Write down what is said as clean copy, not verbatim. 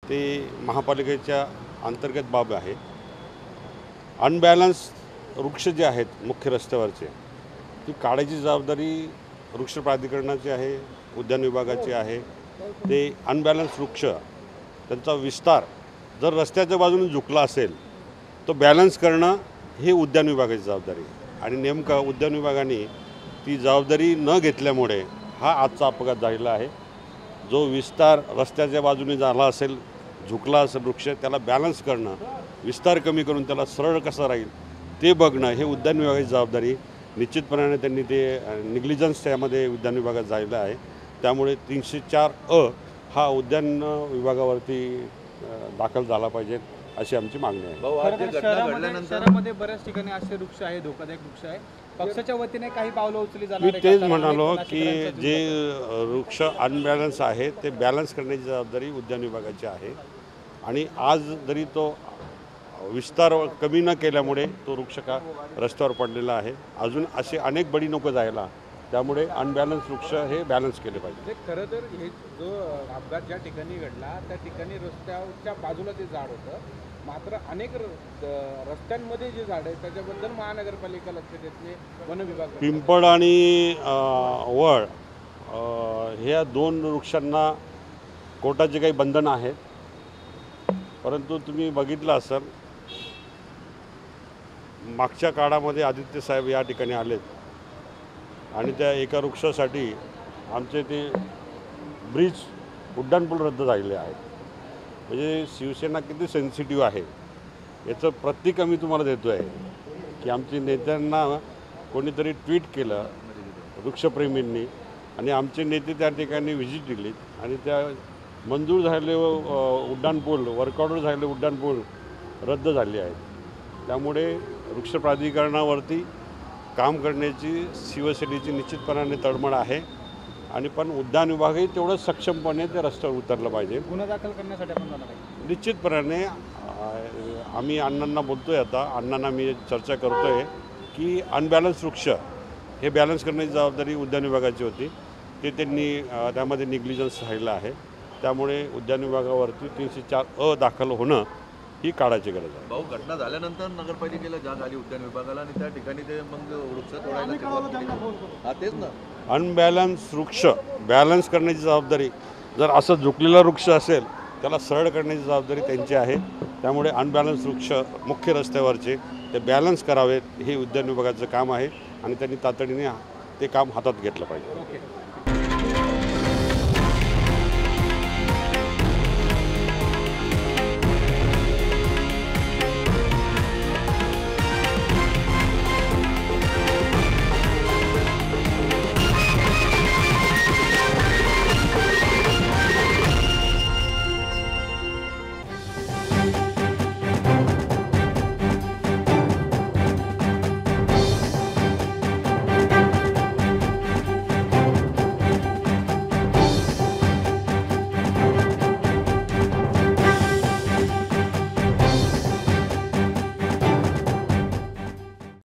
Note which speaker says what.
Speaker 1: ते महापालिकेच्या अंतर्गत बाब आहे। अनबॅलन्स वृक्ष जे आहेत मुख्य रस्त्यावरचे ती काढायची जबाबदारी वृक्ष प्राधिकरणाची आहे, उद्यान विभागाची आहे। ते अनबॅलन्स वृक्ष त्यांचा विस्तार जर रस्त्याच्या बाजूने झुकला असेल तो बॅलन्स करणं हे उद्यान विभागाची जबाबदारी आहे। आणि नेमकं उद्यान विभागाने ती जबाबदारी न घेतल्यामुळे हा आजचा अपघात झालेला आहे। जो विस्तार रस्त्याच्या बाजूने झाला असेल, झुकला असेल वृक्ष, त्याला बॅलन्स करणं, विस्तार कमी करून त्याला सरळ कसा राहील ते बघणं हे उद्यान विभागाची जबाबदारी। निश्चितपणाने त्यांनी ते निग्लिजन्स त्यामध्ये उद्यान विभागात झालेला आहे। त्यामुळे 304 हा उद्यान विभागावरती दाखल झाला पाहिजे अशी आमची मागणी आहे।
Speaker 2: शहरामध्ये बऱ्याच ठिकाणी असे वृक्ष आहे, धोकादायक वृक्ष आहे, पक्षाच्या वतीने काही पावलं उचलली जाणार
Speaker 1: मी तेच म्हणालो की जे वृक्ष अनबॅलन्स आहे ते बॅलन्स करण्याची जबाबदारी उद्यान विभागाची आहे। आणि आज जरी तो विस्तार कमी न केल्यामुळे तो वृक्ष का रस्त्यावर पडलेला आहे। अजून असे अनेक बळी नको जायला, त्यामुळे अनबॅलन्स वृक्ष हे बॅलन्स केले पाहिजे।
Speaker 2: खरं तर हे जो अपघात ज्या ठिकाणी घडला त्या ठिकाणी रस्त्याच्या बाजूला ते झाड होतं, मात्र अनेक रस्त्यांमध्ये जे झाड आहे त्याच्याबद्दल महानगरपालिका लक्ष देत नाही, वन विभाग।
Speaker 1: पिंपळ आणि वड ह्या 2 वृक्षांना कोर्टाचे काही बंधन आहेत, परंतु तुम्ही बघितलं असाल मागच्या काळामध्ये आदित्य साहेब या ठिकाणी आलेत आणि त्या एका वृक्षासाठी आमचे ते ब्रिज उड्डाणपूल रद्द झालेले आहेत। म्हणजे शिवसेना किती सेन्सिटिव्ह आहे याचं प्रतीक आम्ही तुम्हाला देतो आहे की आमच्या नेत्यांना कोणीतरी ट्विट केलं वृक्षप्रेमींनी आणि आमचे नेते त्या ठिकाणी व्हिजिट दिली आणि त्या मंजूर झालेले उड्डाणपूल, वर्कआउट झालेले उड्डाणपूल रद्द झाले आहेत। त्यामुळे वृक्ष प्राधिकरणावरती काम करण्याची शिवसेनेची निश्चितपणाने तळमळ आहे आणि पण उद्यान विभागही तेवढं सक्षमपणे ते रस्त्यावर उतरलं पाहिजे।
Speaker 2: गुन्हा दाखल करण्यासाठी आपण जाणार आहे
Speaker 1: निश्चितपणाने। आम्ही अण्णांना बोलतो आहे, आता अण्णांना मी चर्चा करतो आहे की अनबॅलन्स वृक्ष हे बॅलन्स करण्याची जबाबदारी उद्यान विभागाची होती, ते त्यांनी त्यामध्ये निग्लिजन्स राहिलं आहे। त्यामुळे उद्यान विभागावरती 304 दाखल होणं ही काळाची गरज आहे।
Speaker 3: भाऊ, घटना झाल्यानंतर नगरपालिकेला जाग आली उद्यान विभागाला आणि त्या ठिकाणी ते मग वृक्ष तोडायला तेच ना।
Speaker 1: अनबॅलन्स वृक्ष बॅलन्स करण्याची जबाबदारी, जर असं झुकलेला वृक्ष असेल त्याला सरळ करण्याची जबाबदारी त्यांची आहे। त्यामुळे अनबॅलन्स वृक्ष मुख्य रस्त्यावरचे ते बॅलन्स करावेत हे उद्यान विभागाचं काम आहे आणि त्यांनी तातडीने ते काम हातात घेतलं पाहिजे।